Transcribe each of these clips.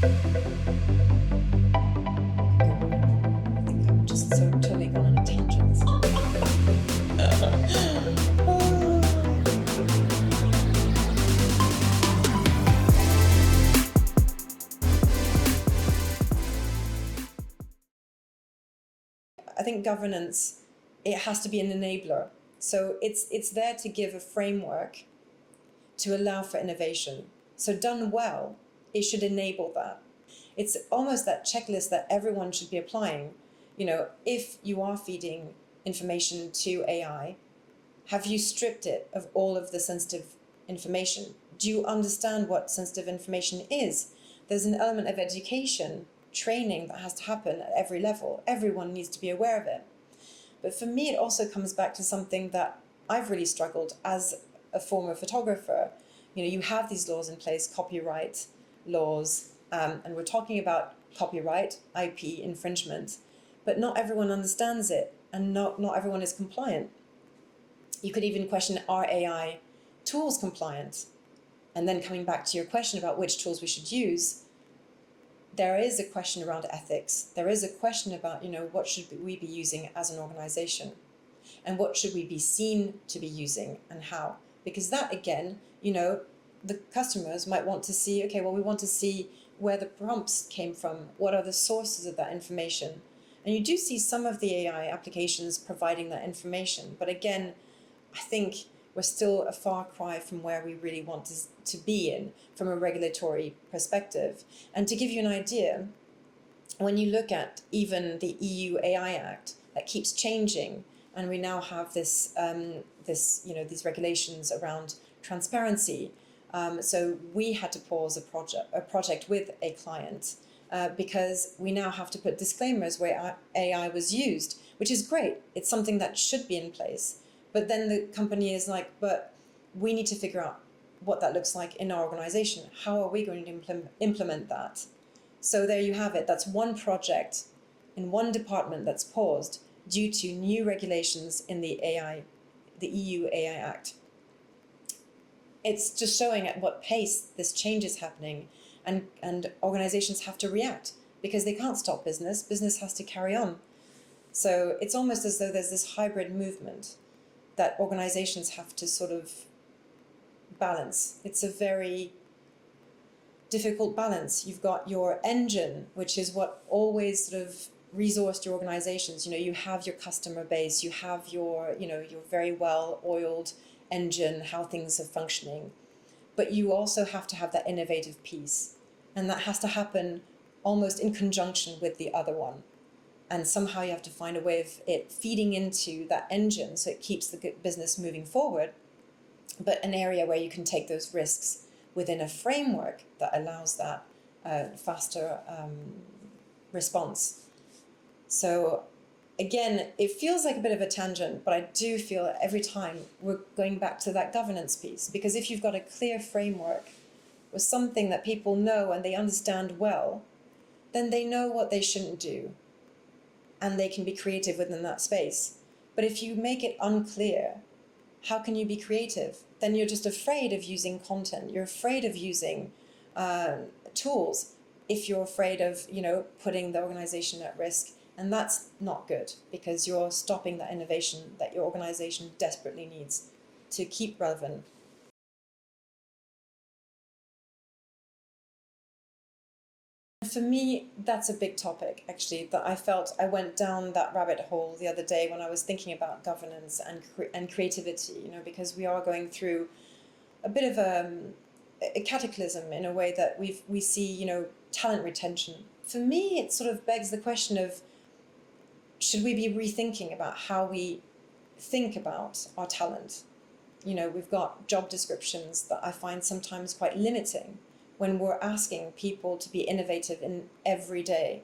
think I'm just so totally gone on a tangent. I think governance, it has to be an enabler. So it's there to give a framework to allow for innovation. So done well, it should enable that. It's almost that checklist that everyone should be applying. If you are feeding information to AI, have you stripped it of all of the sensitive information? Do you understand what sensitive information is? There's an element of education, training that has to happen at every level. Everyone needs to be aware of it. But for me, it also comes back to something that I've really struggled as a former photographer. You have these laws in place, copyright laws, and we're talking about copyright, IP infringement, but not everyone understands it, and not everyone is compliant. You could even question, are AI tools compliant? And then coming back to your question about which tools we should use, there is a question around ethics. There is a question about, what should we be using as an organization? And what should we be seen to be using and how? Because that, again, the customers might want to see, okay, well, we want to see where the prompts came from. What are the sources of that information? And you do see some of the AI applications providing that information. But again, I think we're still a far cry from where we really want to be in from a regulatory perspective. And to give you an idea, when you look at even the EU AI Act, that keeps changing, and we now have these regulations around transparency. So we had to pause a project with a client because we now have to put disclaimers where AI was used, which is great. It's something that should be in place. But then the company is like, but we need to figure out what that looks like in our organization. How are we going to implement that? So there you have it. That's one project in one department that's paused due to new regulations in the EU AI Act. It's just showing at what pace this change is happening, and organizations have to react because they can't stop business. Business has to carry on. So it's almost as though there's this hybrid movement that organizations have to sort of balance. It's a very difficult balance. You've got your engine, which is what always sort of resourced your organizations. You have your customer base, you have your very well-oiled engine, how things are functioning. But you also have to have that innovative piece. And that has to happen almost in conjunction with the other one. And somehow you have to find a way of it feeding into that engine so it keeps the business moving forward, but an area where you can take those risks within a framework that allows that faster response. So again, it feels like a bit of a tangent, but I do feel that every time we're going back to that governance piece, because if you've got a clear framework with something that people know and they understand well, then they know what they shouldn't do. And they can be creative within that space. But if you make it unclear, how can you be creative? Then you're just afraid of using content. You're afraid of using tools if you're afraid of, putting the organization at risk. And that's not good because you're stopping that innovation that your organization desperately needs to keep relevant. For me, that's a big topic, actually, that I felt I went down that rabbit hole the other day when I was thinking about governance and creativity, because we are going through a bit of a cataclysm in a way that we see, talent retention. For me, it sort of begs the question of, should we be rethinking about how we think about our talent? We've got job descriptions that I find sometimes quite limiting when we're asking people to be innovative in every day.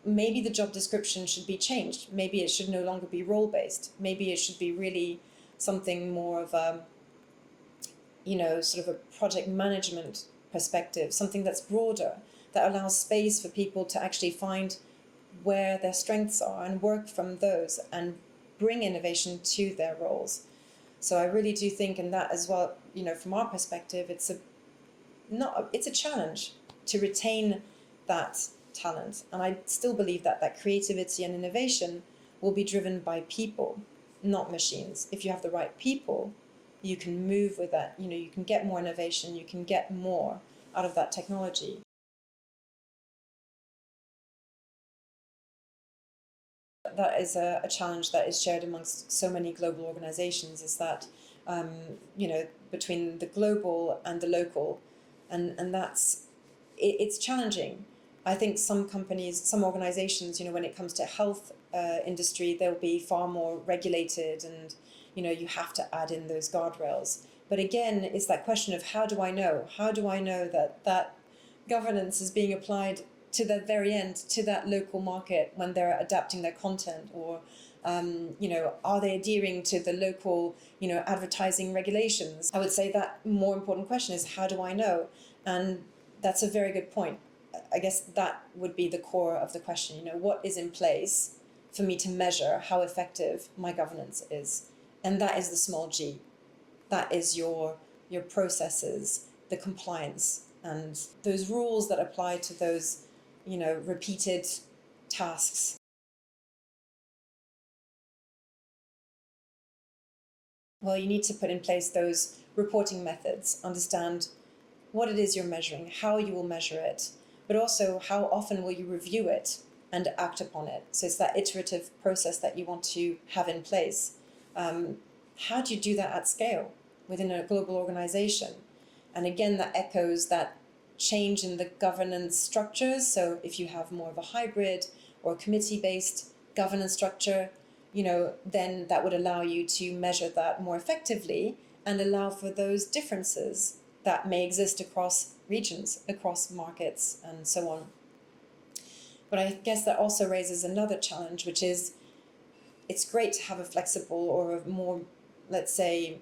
Maybe the job description should be changed. Maybe it should no longer be role-based. Maybe it should be really something more of a, sort of a project management perspective, something that's broader, that allows space for people to actually find where their strengths are and work from those and bring innovation to their roles. So I really do think in that as well, from our perspective, it's a challenge. to retain that talent. And I still believe that creativity and innovation will be driven by people, not machines. If you have the right people, you can move with that. You can get more innovation, you can get more out of that technology. That is a challenge that is shared amongst so many global organizations, is that between the global and the local, and it's challenging. I think some companies, some organizations, when it comes to health industry, they'll be far more regulated, and you have to add in those guardrails. But again, it's that question of how do I know that governance is being applied to the very end, to that local market when they're adapting their content, or are they adhering to the local advertising regulations? I would say that more important question is, how do I know? And that's a very good point. I guess that would be the core of the question. What is in place for me to measure how effective my governance is? And that is the small g. That is your processes, the compliance, and those rules that apply to those repeated tasks. Well, you need to put in place those reporting methods, understand what it is you're measuring, how you will measure it, but also how often will you review it and act upon it. So it's that iterative process that you want to have in place. How do you do that at scale within a global organization? And again, that echoes that change in the governance structures. So if you have more of a hybrid or committee-based governance structure, then that would allow you to measure that more effectively and allow for those differences that may exist across regions, across markets, and so on. But I guess that also raises another challenge, which is it's great to have a flexible or a more, let's say,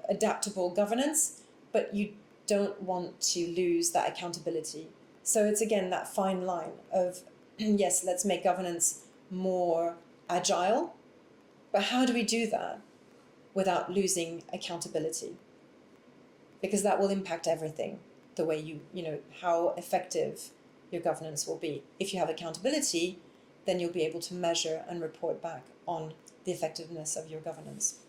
adaptable governance, but you don't want to lose that accountability. So it's again that fine line of, yes, let's make governance more agile, but how do we do that without losing accountability? Because that will impact everything, the way how effective your governance will be. If you have accountability, then you'll be able to measure and report back on the effectiveness of your governance.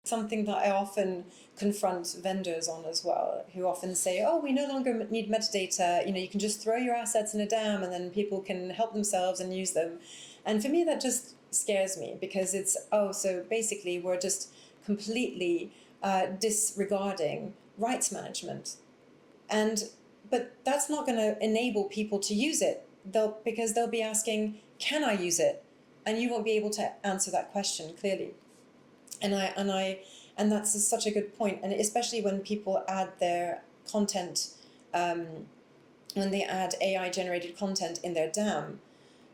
Something that I often confront vendors on as well, who often say, oh, we no longer need metadata, you can just throw your assets in a dam and then people can help themselves and use them. And for me, that just scares me, because it's, so basically we're just completely disregarding rights management. But that's not going to enable people to use it, because they'll be asking, can I use it? And you won't be able to answer that question clearly. And that's such a good point. And especially when people add their content, when they add AI generated content in their dam,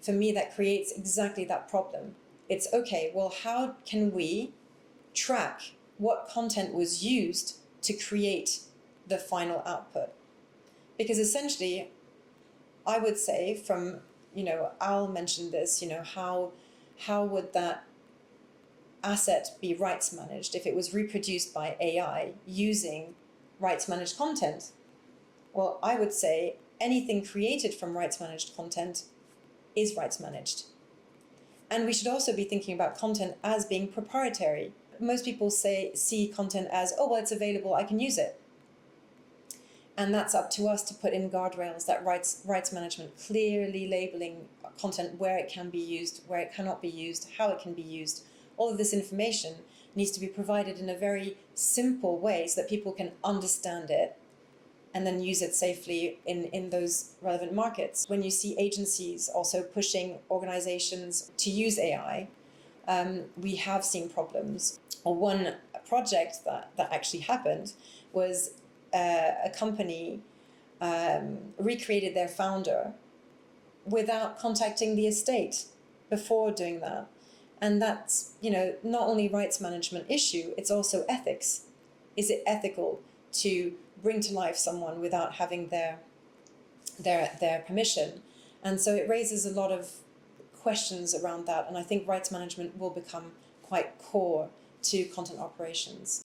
for me, that creates exactly that problem. It's okay, well, how can we track what content was used to create the final output? Because essentially, I would say from, Al mentioned this, how would that asset be rights managed if it was reproduced by AI using rights managed content? Well, I would say anything created from rights managed content is rights managed. And we should also be thinking about content as being proprietary. Most people see content as, oh, well, it's available, I can use it. And that's up to us to put in guardrails, that rights management, clearly labeling content, where it can be used, where it cannot be used, how it can be used. All of this information needs to be provided in a very simple way so that people can understand it and then use it safely in those relevant markets. When you see agencies also pushing organizations to use AI, we have seen problems. One project that actually happened was a company recreated their founder without contacting the estate before doing that. And that's, not only rights management issue, it's also ethics. Is it ethical to bring to life someone without having their permission? And so it raises a lot of questions around that. And I think rights management will become quite core to content operations.